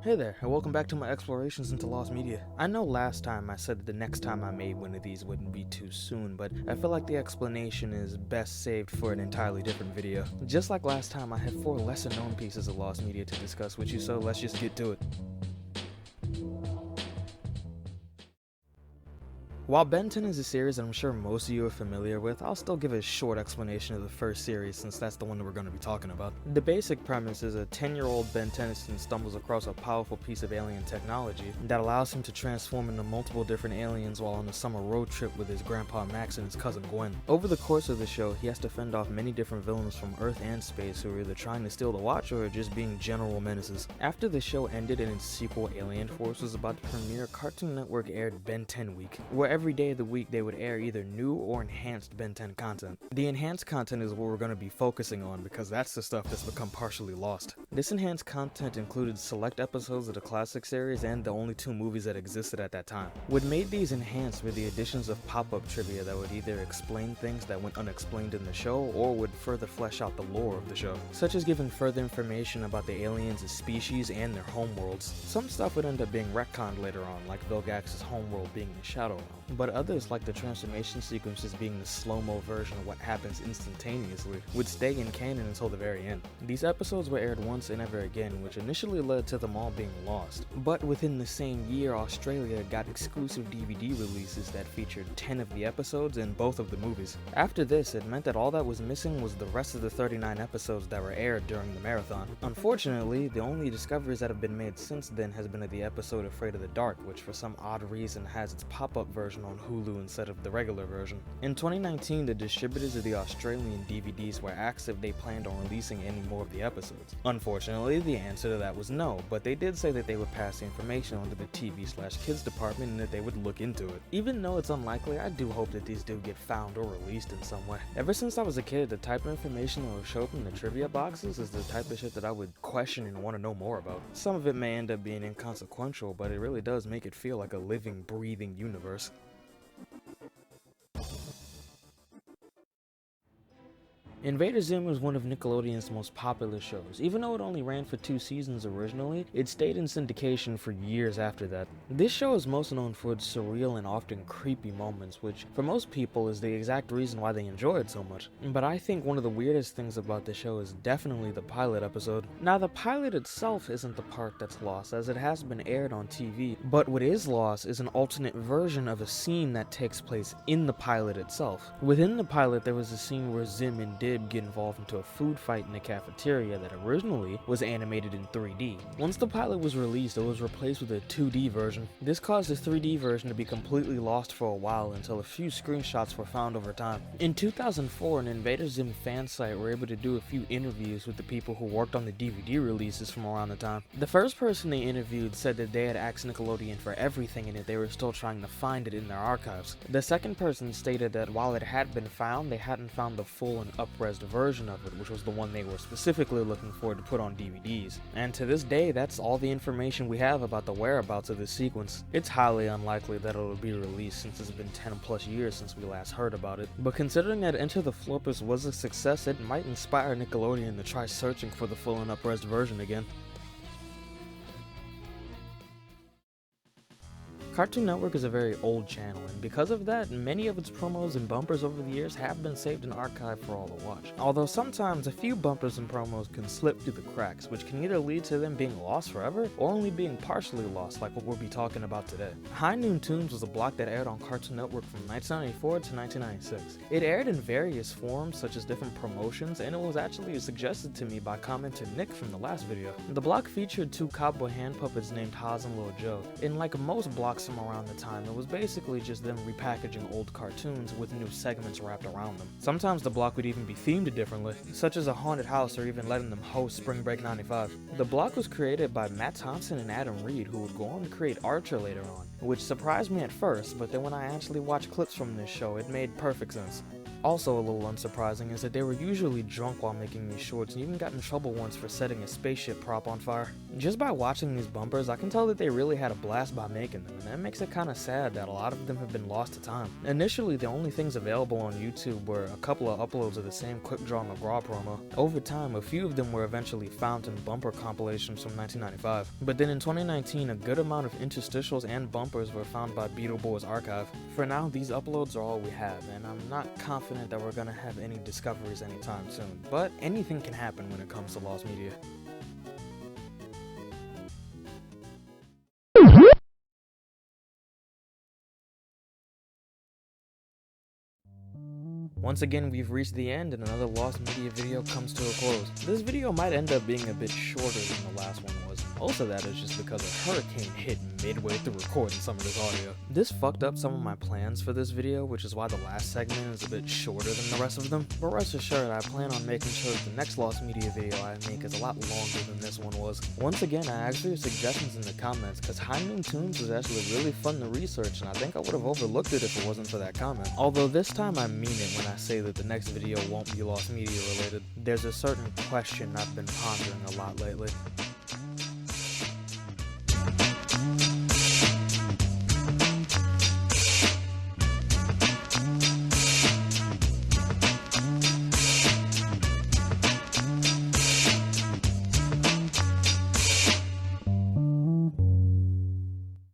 Hey there, and welcome back to my explorations into lost media. I know last time I said that the next time I made one of these wouldn't be too soon, but I feel like the explanation is best saved for an entirely different video. Just like last time, I have 4 lesser known pieces of lost media to discuss with you, so let's just get to it. While Ben 10 is a series that I'm sure most of you are familiar with, I'll still give a short explanation of the first series since that's the one that we're going to be talking about. The basic premise is a 10-year-old Ben Tennyson stumbles across a powerful piece of alien technology that allows him to transform into multiple different aliens while on a summer road trip with his grandpa Max and his cousin Gwen. Over the course of the show, he has to fend off many different villains from Earth and space who are either trying to steal the watch or just being general menaces. After the show ended and its sequel Alien Force was about to premiere, Cartoon Network aired Ben 10 Week, where every day of the week they would air either new or enhanced Ben 10 content. The enhanced content is what we're going to be focusing on because that's the stuff that's become partially lost. This enhanced content included select episodes of the classic series and the only 2 movies that existed at that time. What made these enhanced were the additions of pop-up trivia that would either explain things that went unexplained in the show or would further flesh out the lore of the show, such as giving further information about the aliens as species and their homeworlds. Some stuff would end up being retconned later on, like Vilgax's homeworld being the Shadow Realm, but others, like the transformation sequences being the slow-mo version of what happens instantaneously, would stay in canon until the very end. These episodes were aired once and never again, which initially led to them all being lost. But within the same year, Australia got exclusive DVD releases that featured 10 of the episodes in both of the movies. After this, it meant that all that was missing was the rest of the 39 episodes that were aired during the marathon. Unfortunately, the only discoveries that have been made since then has been of the episode Afraid of the Dark, which for some odd reason has its pop-up version on Hulu instead of the regular version. In 2019, the distributors of the Australian DVDs were asked if they planned on releasing any more of the episodes. Unfortunately, the answer to that was no, but they did say that they would pass the information on to the TV/kids department and that they would look into it. Even though it's unlikely, I do hope that these do get found or released in some way. Ever since I was a kid, the type of information that would show up in the trivia boxes is the type of shit that I would question and want to know more about. Some of it may end up being inconsequential, but it really does make it feel like a living, breathing universe. Invader Zim was one of Nickelodeon's most popular shows. Even though it only ran for 2 seasons originally, it stayed in syndication for years after that. This show is most known for its surreal and often creepy moments, which for most people is the exact reason why they enjoy it so much. But I think one of the weirdest things about the show is definitely the pilot episode. Now, the pilot itself isn't the part that's lost, as it has been aired on TV, but what is lost is an alternate version of a scene that takes place in the pilot itself. Within the pilot, there was a scene where Zim and Dib get involved into a food fight in the cafeteria that originally was animated in 3D. Once the pilot was released, it was replaced with a 2D version. This caused the 3D version to be completely lost for a while until a few screenshots were found over time. In 2004, an Invader Zim fan site were able to do a few interviews with the people who worked on the DVD releases from around the time. The first person they interviewed said that they had asked Nickelodeon for everything and that they were still trying to find it in their archives. The second person stated that while it had been found, they hadn't found the full and up-res version of it, which was the one they were specifically looking for to put on DVDs. And to this day, that's all the information we have about the whereabouts of this sequence. It's highly unlikely that it'll be released since it's been 10 plus years since we last heard about it. But considering that Enter the Flopus was a success, it might inspire Nickelodeon to try searching for the full and up-res version again. Cartoon Network is a very old channel, and because of that, many of its promos and bumpers over the years have been saved and archived for all to watch. Although sometimes a few bumpers and promos can slip through the cracks, which can either lead to them being lost forever, or only being partially lost, like what we'll be talking about today. High Noon Toons was a block that aired on Cartoon Network from 1994 to 1996. It aired in various forms, such as different promotions, and it was actually suggested to me by commenter Nick from the last video. The block featured 2 cowboy hand puppets named Haas and Lil Joe, and like most blocks from around the time, it was basically just them repackaging old cartoons with new segments wrapped around them. Sometimes the block would even be themed differently, such as a haunted house or even letting them host Spring Break 95. The block was created by Matt Thompson and Adam Reed, who would go on to create Archer later on, which surprised me at first, but then when I actually watched clips from this show, it made perfect sense. Also a little unsurprising is that they were usually drunk while making these shorts and even got in trouble once for setting a spaceship prop on fire. Just by watching these bumpers, I can tell that they really had a blast by making them, and that makes it kinda sad that a lot of them have been lost to time. Initially, the only things available on YouTube were a couple of uploads of the same Quick Draw McGraw promo. Over time, a few of them were eventually found in bumper compilations from 1995. But then in 2019, a good amount of interstitials and bumpers were found by Beetleborg's archive. For now, these uploads are all we have, and I'm not confident that we're gonna have any discoveries anytime soon, but anything can happen when it comes to lost media. Once again, we've reached the end and another Lost Media video comes to a close. This video might end up being a bit shorter than the last one was. Most of that is just because a hurricane hit midway through recording some of this audio. This fucked up some of my plans for this video, which is why the last segment is a bit shorter than the rest of them. But rest assured, I plan on making sure that the next Lost Media video I make is a lot longer than this one was. Once again, I asked for your suggestions in the comments, because High Noon Toons was actually really fun to research, and I think I would have overlooked it if it wasn't for that comment. Although this time I mean it when I say that the next video won't be Lost Media related. There's a certain question I've been pondering a lot lately.